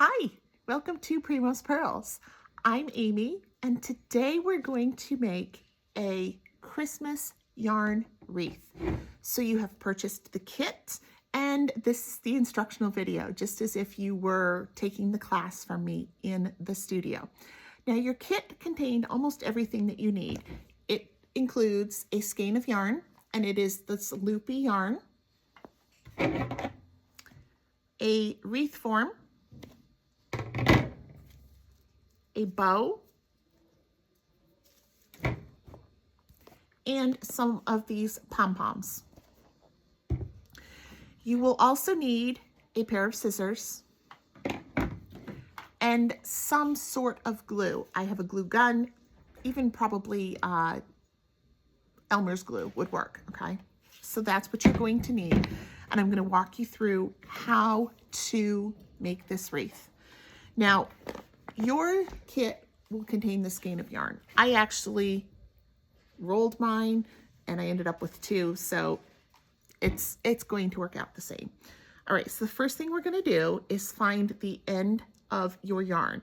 Hi, welcome to Primo's Pearls. I'm Amy, and today we're going to make a Christmas yarn wreath. So you have purchased the kit, and this is the instructional video, just as if you were taking the class from me in the studio. Now your kit contained almost everything that you need. It includes a skein of yarn, and it is this loopy yarn, a wreath form, a bow, and some of these Pom Poms. You will also need a pair of scissors and some sort of glue. I have a glue gun, even probably Elmer's glue would work, okay? So that's what you're going to need. And I'm going to walk you through how to make this wreath. Now, your kit will contain this skein of yarn. I actually rolled mine and I ended up with two, so it's going to work out the same. All right, so the first thing we're going to do is find the end of your yarn.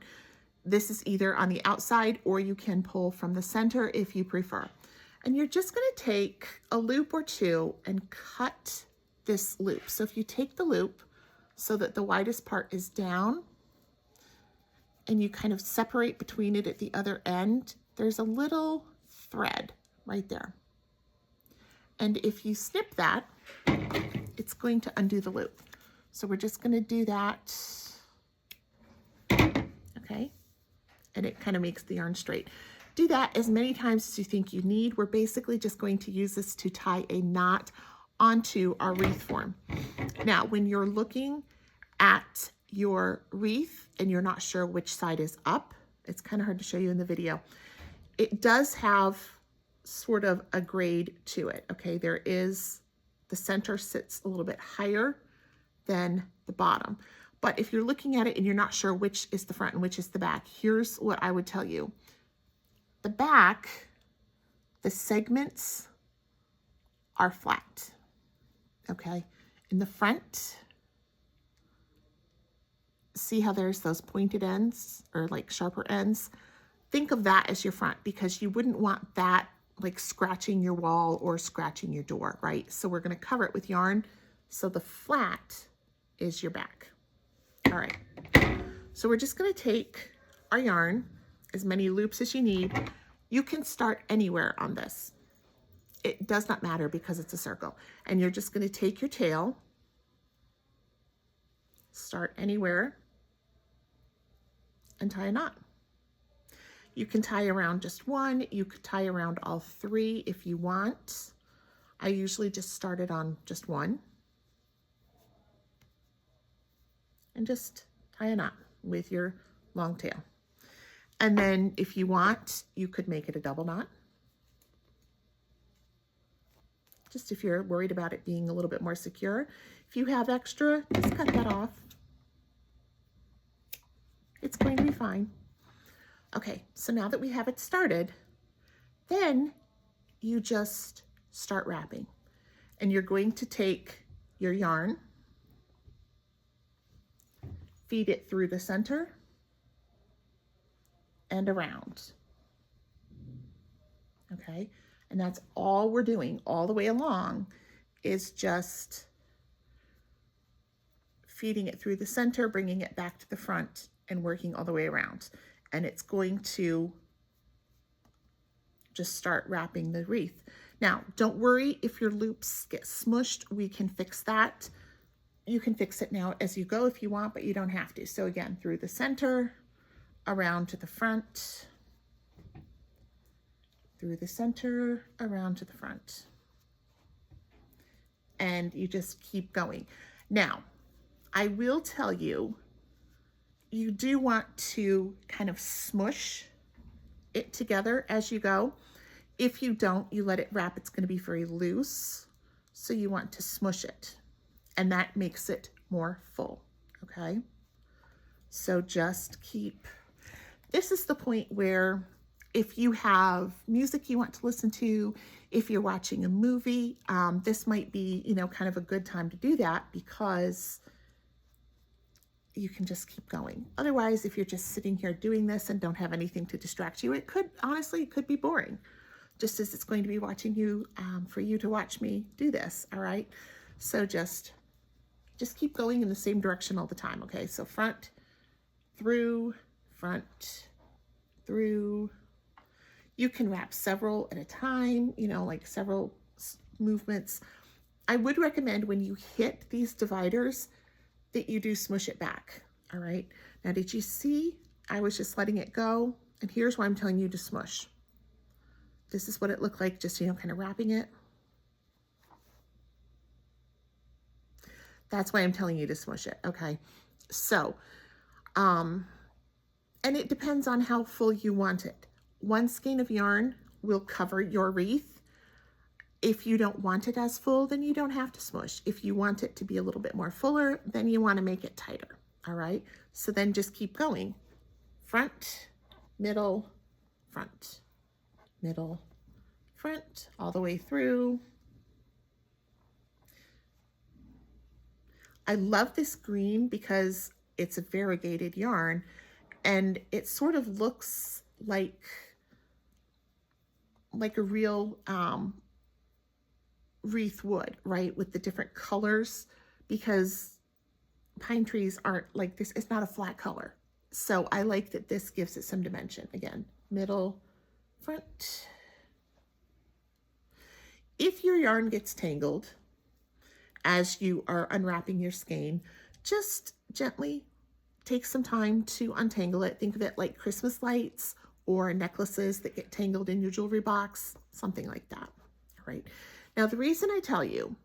This is either on the outside or you can pull from the center if you prefer. And you're just going to take a loop or two and cut this loop. So if you take the loop so that the widest part is down, and you kind of separate between it at the other end, there's a little thread right there. And if you snip that, it's going to undo the loop. So we're just going to do that, okay? And it kind of makes the yarn straight. Do that as many times as you think you need. We're basically just going to use this to tie a knot onto our wreath form. Now, when you're looking at your wreath and you're not sure which side is up, it's kind of hard to show you in the video. It does have sort of a grade to it, okay? There is, the center sits a little bit higher than the bottom. But if you're looking at it and you're not sure which is the front and which is the back, here's what I would tell you. The back, the segments are flat, okay? In the front, see how there's those pointed ends or like sharper ends? Think of that as your front, because you wouldn't want that like scratching your wall or scratching your door, right? So we're going to cover it with yarn. So the flat is your back. All right. So we're just going to take our yarn, as many loops as you need. You can start anywhere on this. It does not matter because it's a circle. And you're just going to take your tail, start anywhere, and tie a knot. You can tie around just one. You could tie around all three if you want. I usually just started on just one. And just tie a knot with your long tail. And then if you want, you could make it a double knot. Just if you're worried about it being a little bit more secure. If you have extra, just cut that off. It's going to be fine. Okay, so now that we have it started, then you just start wrapping. And you're going to take your yarn, feed it through the center and around. Okay, and that's all we're doing all the way along, is just feeding it through the center, bringing it back to the front, and working all the way around. And it's going to just start wrapping the wreath. Now, don't worry if your loops get smushed. We can fix that. You can fix it now as you go if you want, but you don't have to. So again, through the center, around to the front, through the center, around to the front. And you just keep going. Now, I will tell you, you do want to kind of smush it together as you go. If you don't, you let it wrap, it's going to be very loose. So you want to smush it, and that makes it more full, okay? So just keep, this is the point where if you have music you want to listen to, if you're watching a movie, this might be, kind of a good time to do that, because you can just keep going. Otherwise, if you're just sitting here doing this and don't have anything to distract you, it could, honestly, it could be boring, just as it's going to be watching you, for you to watch me do this, all right? So just keep going in the same direction all the time, okay? So front, through, front, through. You can wrap several at a time, you know, like several movements. I would recommend when you hit these dividers that you do smush it back, all right? Now, did you see? I was just letting it go, and here's why I'm telling you to smush. This is what it looked like, just, you know, kind of wrapping it. That's why I'm telling you to smush it, okay? So, and it depends on how full you want it. One skein of yarn will cover your wreath. If you don't want it as full, then you don't have to smush. If you want it to be a little bit more fuller, then you want to make it tighter, all right? So then just keep going. Front, middle, front, middle, front, all the way through. I love this green because it's a variegated yarn, and it sort of looks like a real wreath wood, right? With the different colors, because pine trees aren't like this. It's not a flat color. So I like that this gives it some dimension. Again, middle, front. If your yarn gets tangled as you are unwrapping your skein, just gently take some time to untangle it. Think of it like Christmas lights or necklaces that get tangled in your jewelry box, something like that, all right? Now, the reason I tell you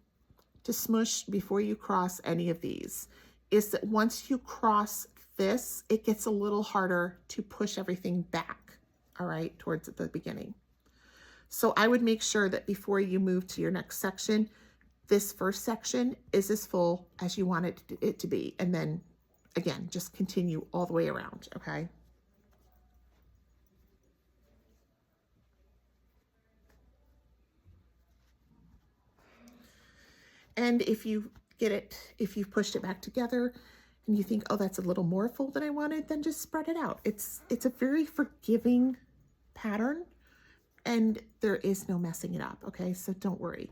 to smush before you cross any of these is that once you cross this, it gets a little harder to push everything back, all right, towards the beginning. So I would make sure that before you move to your next section, this first section is as full as you want it to be. And then, again, just continue all the way around, okay? And if you get it, if you've pushed it back together and you think, oh, that's a little more full than I wanted, then just spread it out. It's a very forgiving pattern, and there is no messing it up, okay? So don't worry.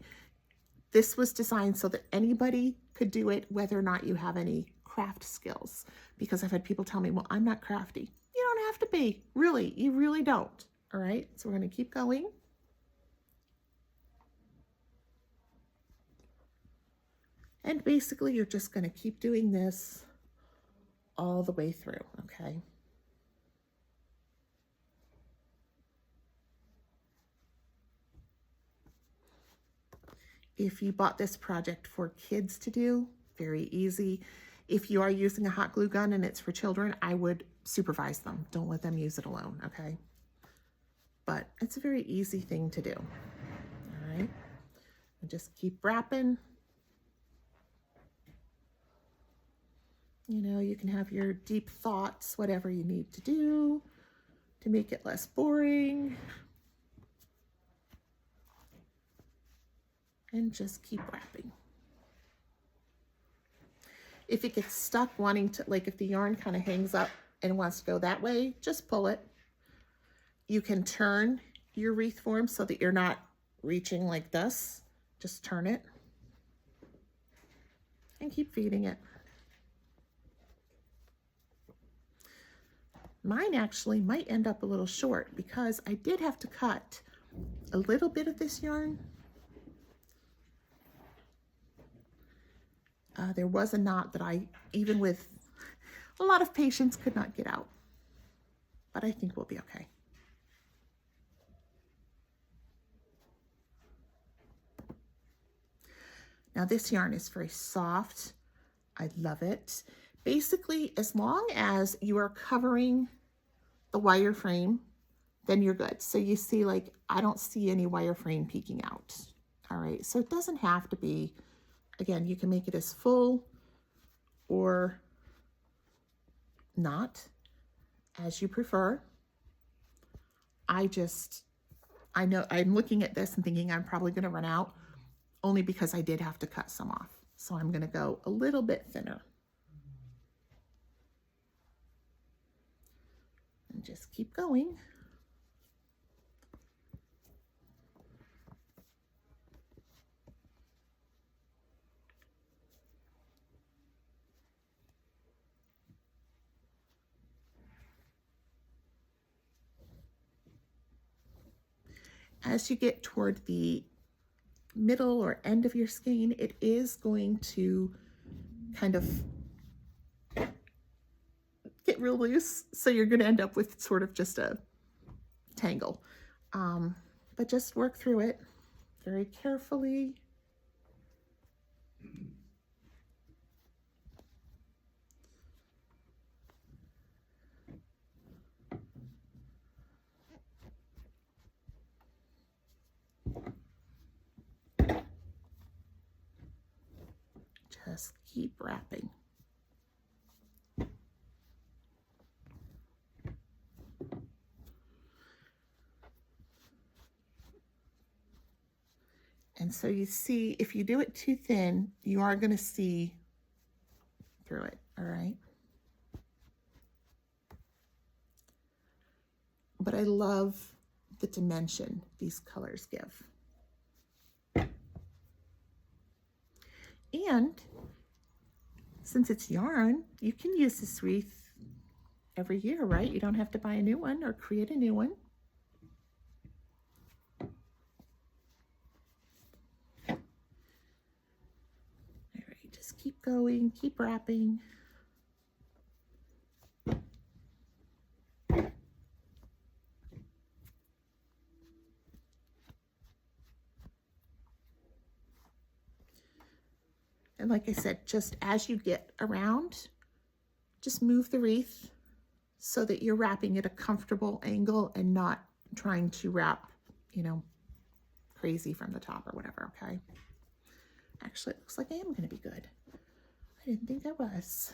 This was designed so that anybody could do it, whether or not you have any craft skills, because I've had people tell me, well, I'm not crafty. You don't have to be, really, you really don't, all right? So we're gonna keep going. And basically, you're just going to keep doing this all the way through, okay? If you bought this project for kids to do, very easy. If you are using a hot glue gun and it's for children, I would supervise them. Don't let them use it alone, okay? But it's a very easy thing to do, all right? And just keep wrapping. You know, you can have your deep thoughts, whatever you need to do to make it less boring. And just keep wrapping. If it gets stuck wanting to, like if the yarn kind of hangs up and wants to go that way, just pull it. You can turn your wreath form so that you're not reaching like this. Just turn it and keep feeding it. Mine actually might end up a little short because I did have to cut a little bit of this yarn. There was a knot that I, even with a lot of patience, could not get out. But I think we'll be okay. Now this yarn is very soft. I love it. Basically, as long as you are covering the wireframe, then you're good. So you see, like, I don't see any wireframe peeking out. All right, so it doesn't have to be, again, you can make it as full or not, as you prefer. I know I'm looking at this and thinking I'm probably gonna run out, only because I did have to cut some off. So I'm gonna go a little bit thinner. And just keep going. As you get toward the middle or end of your skein, it is going to kind of get real loose. So you're going to end up with sort of just a tangle. But just work through it very carefully. Just keep wrapping. And so you see, if you do it too thin, you are going to see through it, all right? But I love the dimension these colors give. And since it's yarn, you can use this wreath every year, right? You don't have to buy a new one or create a new one. All right, just keep going, keep wrapping. And like I said, just as you get around, just move the wreath so that you're wrapping at a comfortable angle and not trying to wrap, you know, crazy from the top or whatever, okay? Actually, it looks like I am going to be good. I didn't think I was.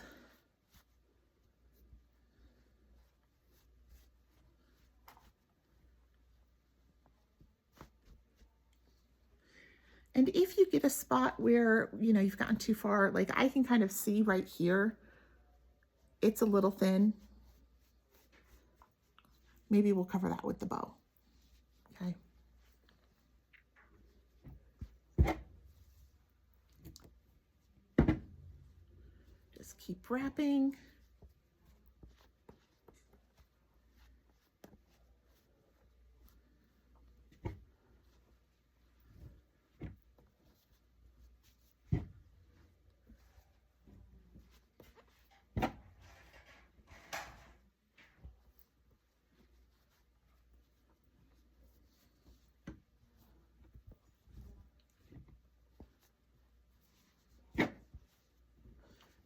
And if you get a spot where, you know, you've gotten too far, like I can kind of see right here, it's a little thin. Maybe we'll cover that with the bow, okay? Just keep wrapping.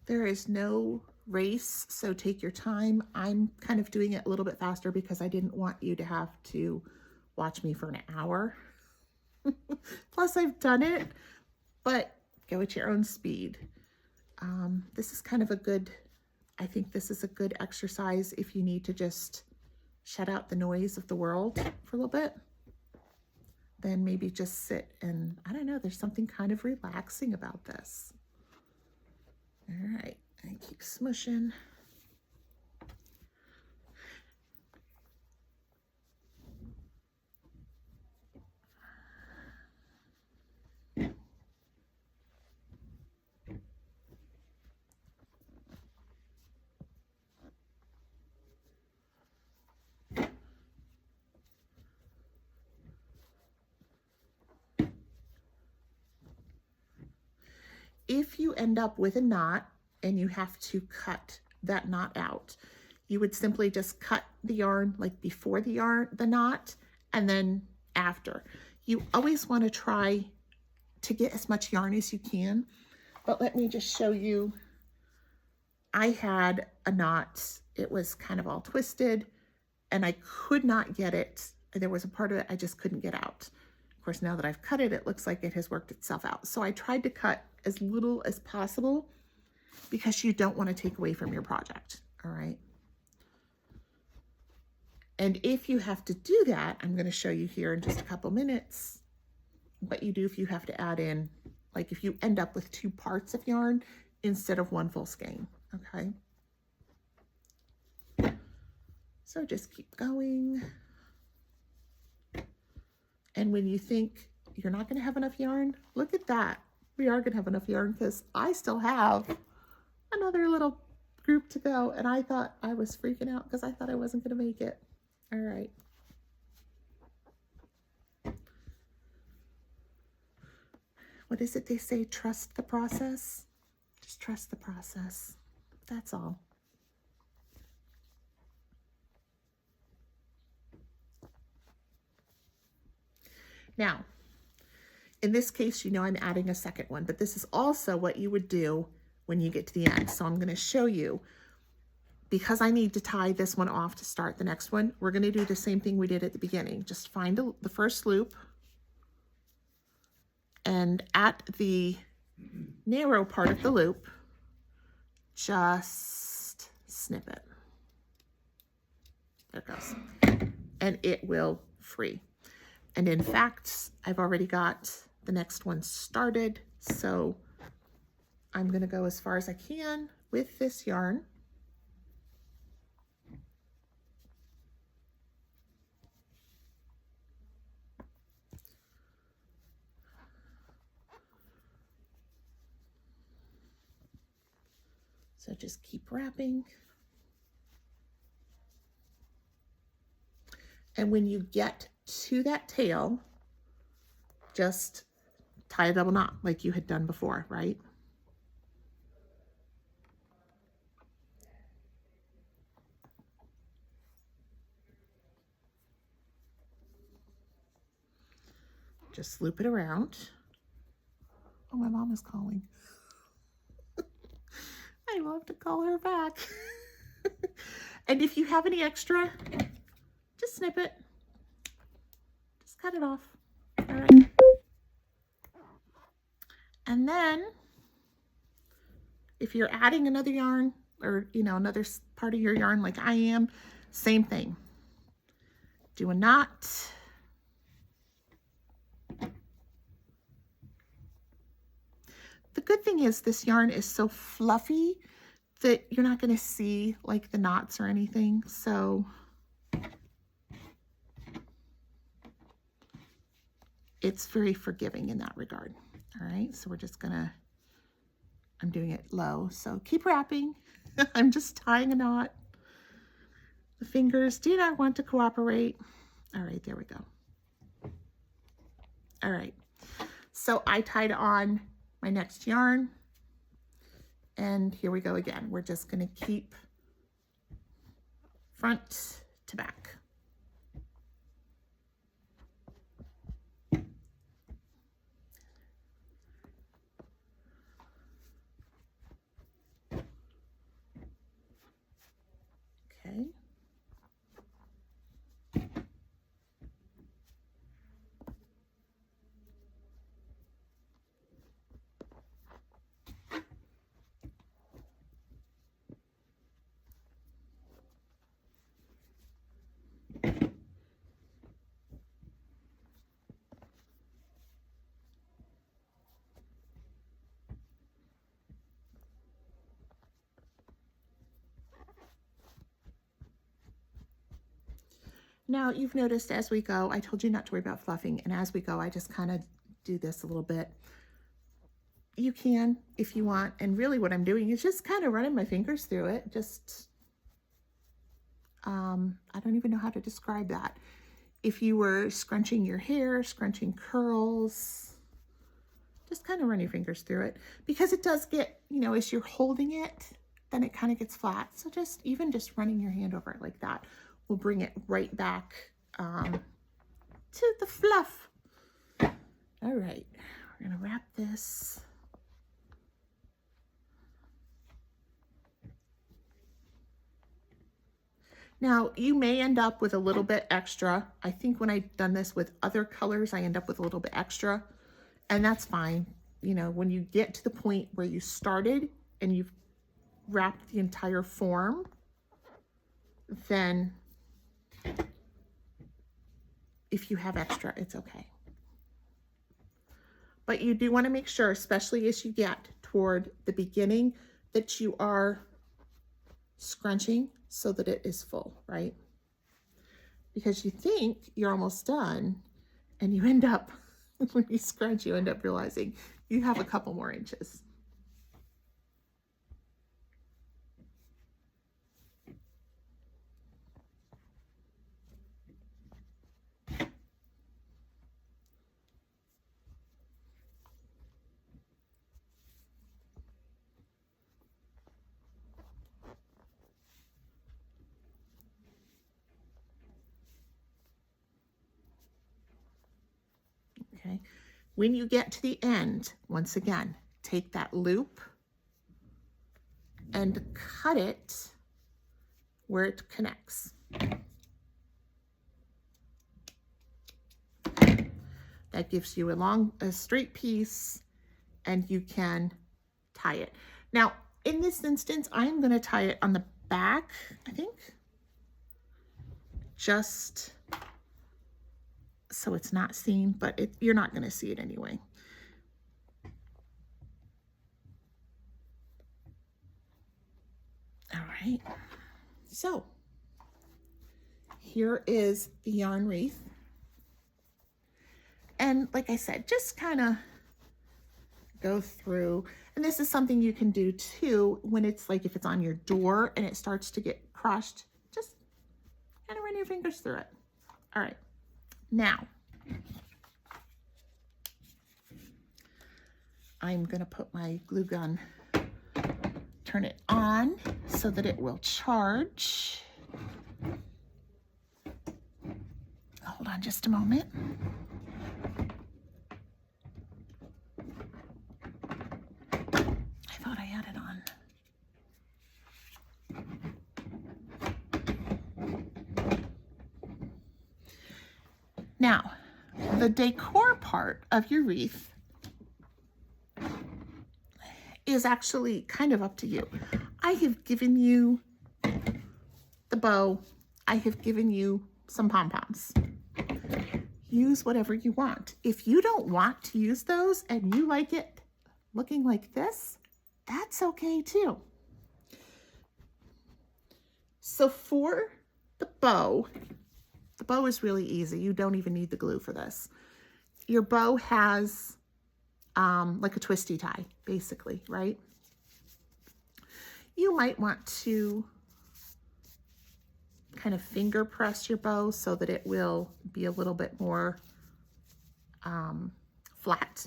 There is no race, so take your time. I'm kind of doing it a little bit faster because I didn't want you to have to watch me for an hour. Plus, I've done it, but go at your own speed. This is kind of a good, I think this is a good exercise if you need to just shut out the noise of the world for a little bit. Then maybe just sit and, I don't know, there's something kind of relaxing about this. All right, and keep smushing. If you end up with a knot and you have to cut that knot out, you would simply just cut the yarn like before the knot and then after. You always want to try to get as much yarn as you can, but let me just show you. I had a knot, it was kind of all twisted and I could not get it. There was a part of it I just couldn't get out. Of course, now that I've cut it, it looks like it has worked itself out. So I tried to cut as little as possible because you don't want to take away from your project, all right? And if you have to do that, I'm going to show you here in just a couple minutes what you do if you have to add in, like if you end up with 2 parts of yarn instead of 1 full skein, okay? So just keep going. And when you think you're not going to have enough yarn, look at that. We are going to have enough yarn because I still have another little group to go. And I thought I was freaking out because I thought I wasn't going to make it. All right. What is it they say? Trust the process. Just trust the process. That's all. Now, in this case, you know I'm adding a second one, but this is also what you would do when you get to the end. So I'm going to show you, because I need to tie this one off to start the next one, we're going to do the same thing we did at the beginning. Just find the first loop, and at the narrow part of the loop, just snip it. There it goes. And it will free. And in fact, I've already got the next one started, so I'm going to go as far as I can with this yarn. So just keep wrapping. And when you get to that tail, just tie a double knot like you had done before, right? Just loop it around. Oh, my mom is calling. I love to call her back. And if you have any extra, just snip it. Just cut it off. All right. And then if you're adding another yarn, or another part of your yarn like I am, same thing. Do a knot. The good thing is this yarn is so fluffy that you're not going to see like the knots or anything. So it's very forgiving in that regard. All right, so we're just gonna, I'm doing it low, so keep wrapping. I'm just tying a knot. The fingers do not want to cooperate. All right, there we go. All right, so I tied on my next yarn, and here we go again. We're just gonna keep front to back. Okay. Now you've noticed as we go, I told you not to worry about fluffing, and as we go, I just kind of do this a little bit. You can if you want, and really what I'm doing is just kind of running my fingers through it. Just, I don't even know how to describe that. If you were scrunching your hair, scrunching curls, just kind of run your fingers through it, because it does get, as you're holding it, then it kind of gets flat. So just running your hand over it like that will bring it right back to the fluff. All right, we're gonna wrap this. Now, you may end up with a little bit extra. I think when I've done this with other colors, I end up with a little bit extra, and that's fine. When you get to the point where you started and you've wrapped the entire form, then if you have extra, it's okay. But you do want to make sure, especially as you get toward the beginning, that you are scrunching so that it is full, right? because you think you're almost done, and you end up, when you scrunch, you end up realizing you have a couple more inches. Okay, when you get to the end, once again, take that loop and cut it where it connects. That gives you a straight piece, and you can tie it. Now, in this instance, I'm going to tie it on the back, I think, just so it's not seen, but you're not going to see it anyway. All right, so here is the yarn wreath. And like I said, just kind of go through, and this is something you can do too when it's like if it's on your door and it starts to get crushed, just kind of run your fingers through it. All right, now I'm gonna put my glue gun, turn it on so that it will charge. Hold on just a moment. I thought I had it on. Now, the decor part of your wreath is actually kind of up to you. I have given you the bow. I have given you some pom-poms. Use whatever you want. If you don't want to use those and you like it looking like this, that's okay too. So for the bow is really easy. You don't even need the glue for this. Your bow has like a twisty tie, basically, right? You might want to kind of finger press your bow so that it will be a little bit more flat.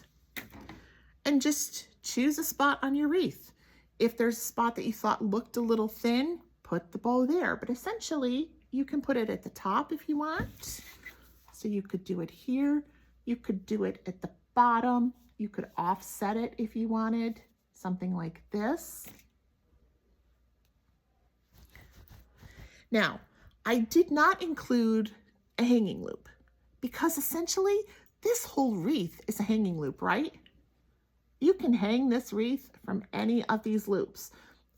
And just choose a spot on your wreath. If there's a spot that you thought looked a little thin, put the bow there. But essentially, you can put it at the top if you want. So you could do it here. You could do it at the bottom. You could offset it if you wanted, something like this. Now, I did not include a hanging loop because essentially this whole wreath is a hanging loop, right? You can hang this wreath from any of these loops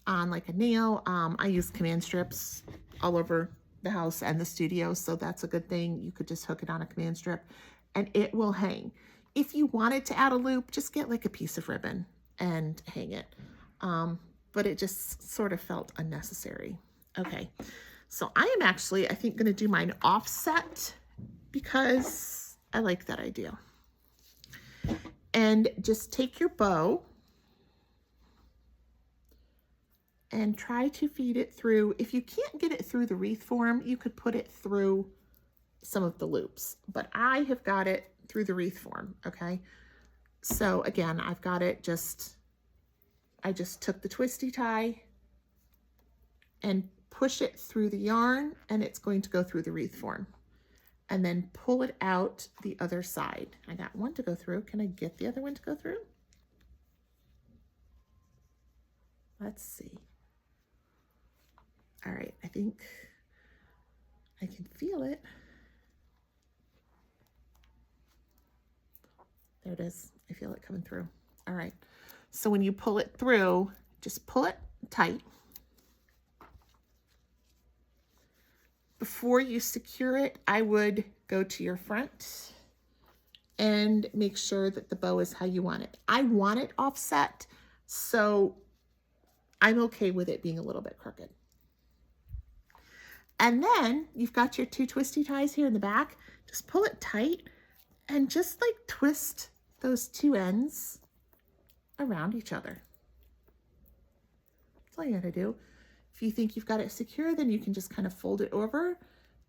on like a nail. I use command strips all over the house and the studio, so that's a good thing. You could just hook it on a command strip and it will hang. If you wanted to add a loop, just get like a piece of ribbon and hang it. But it just sort of felt unnecessary. Okay, so I am actually, I think, going to do mine offset because I like that idea. And just take your bow and try to feed it through. If you can't get it through the wreath form, you could put it through some of the loops, but I have got it through the wreath form, okay? So again, I've got it I just took the twisty tie and push it through the yarn, and it's going to go through the wreath form. And then pull it out the other side. I got one to go through. Can I get the other one to go through? Let's see. All right, I think I can feel it. There it is. I feel it coming through. All right, so when you pull it through, just pull it tight. Before you secure it, I would go to your front and make sure that the bow is how you want it. I want it offset, so I'm okay with it being a little bit crooked. And then you've got your 2 twisty ties here in the back. Just pull it tight and just like twist those 2 ends around each other. That's all you gotta do. If you think you've got it secure, then you can just kind of fold it over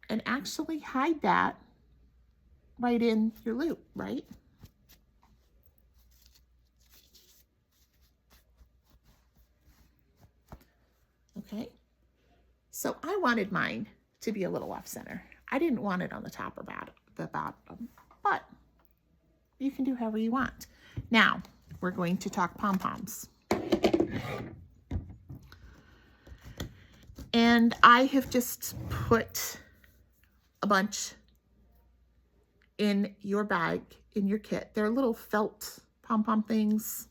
and actually hide that right in your loop, right? Okay, so I wanted mine to be a little off center. I didn't want it on the top or the bottom, but you can do however you want. Now, we're going to talk pom-poms. And I have just put a bunch in your bag, in your kit. They're little felt pom-pom things.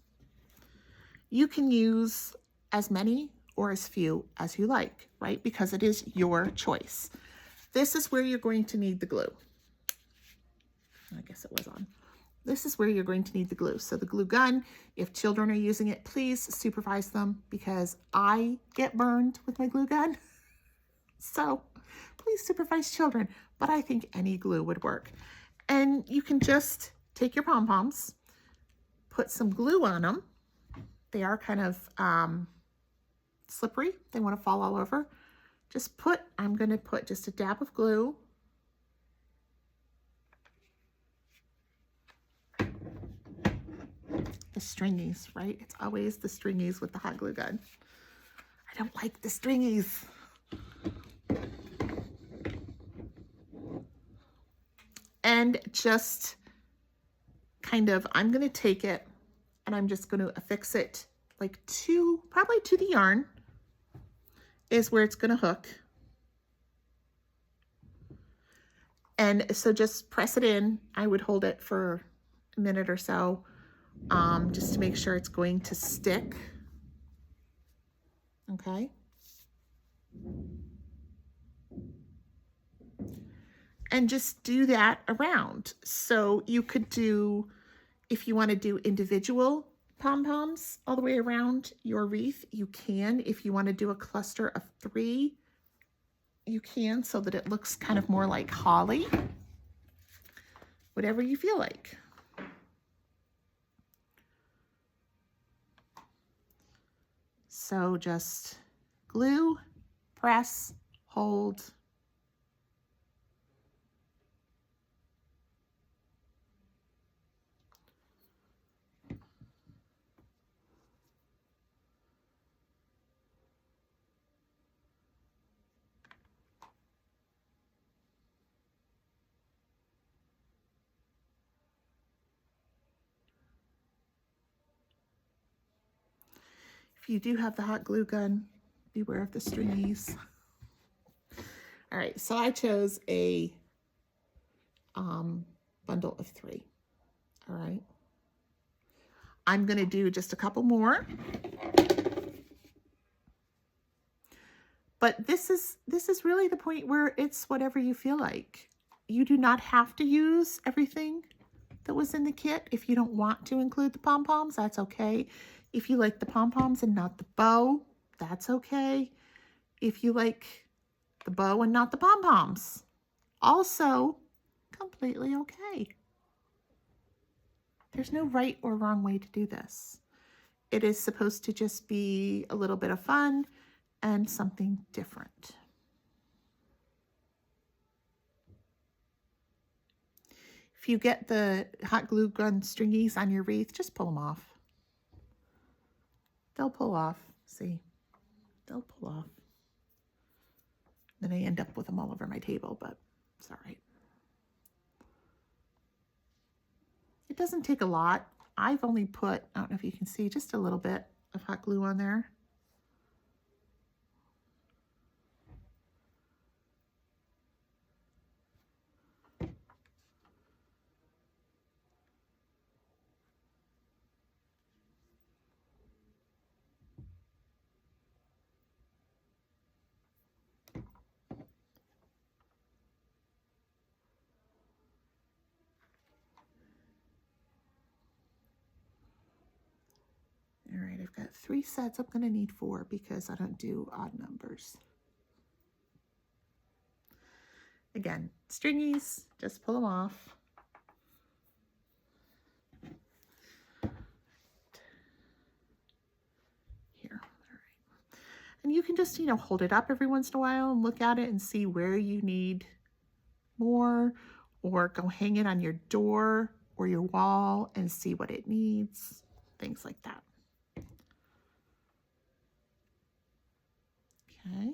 You can use as many or as few as you like, right? Because it is your choice. This is where you're going to need the glue. I guess it was on. This is where you're going to need the glue. So the glue gun, if children are using it, please supervise them because I get burned with my glue gun. So please supervise children, but I think any glue would work. And you can just take your pom-poms, put some glue on them. They are kind of slippery. They want to fall all over. Just I'm going to put just a dab of glue. The stringies, right? It's always the stringies with the hot glue gun. I don't like the stringies. And just kind of, I'm going to take it and I'm just going to affix it like probably to the yarn is where it's going to hook. And so just press it in. I would hold it for a minute or so just to make sure it's going to stick. Okay. And just do that around. So you could do, if you want to do individual pom-poms all the way around your wreath, you can. If you want to do a cluster of 3, you can, so that it looks kind of more like holly. Whatever you feel like. So just glue, press, hold. If you do have the hot glue gun, beware of the stringies. All right, so I chose a bundle of 3. All right. I'm going to do just a couple more. But this is really the point where it's whatever you feel like. You do not have to use everything that was in the kit. If you don't want to include the pom-poms, that's okay. If you like the pom-poms and not the bow, that's okay. If you like the bow and not the pom-poms, also completely okay. There's no right or wrong way to do this. It is supposed to just be a little bit of fun and something different. If you get the hot glue gun stringies on your wreath, just pull them off. They'll pull off, see? They'll pull off. Then I end up with them all over my table, but it's all right. It doesn't take a lot. I've only put, I don't know if you can see, just a little bit of hot glue on there. All right, I've got 3 sets. I'm going to need 4 because I don't do odd numbers. again, stringies, just pull them off. Here, all right. And you can just, hold it up every once in a while and look at it and see where you need more, or go hang it on your door or your wall and see what it needs, things like that. Okay.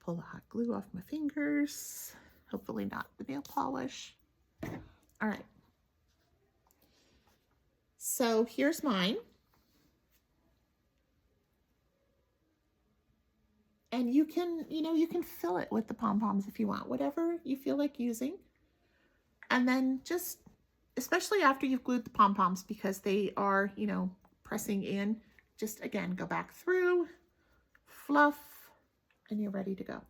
Pull the hot glue off my fingers, hopefully not the nail polish. All right. So here's mine. And you can, you can fill it with the pom-poms if you want, whatever you feel like using. And then just, especially after you've glued the pom-poms, because they are, pressing in, just again, go back through, fluff, and you're ready to go.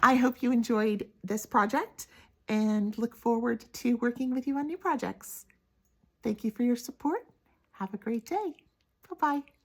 I hope you enjoyed this project and look forward to working with you on new projects. Thank you for your support. Have a great day. Bye-bye.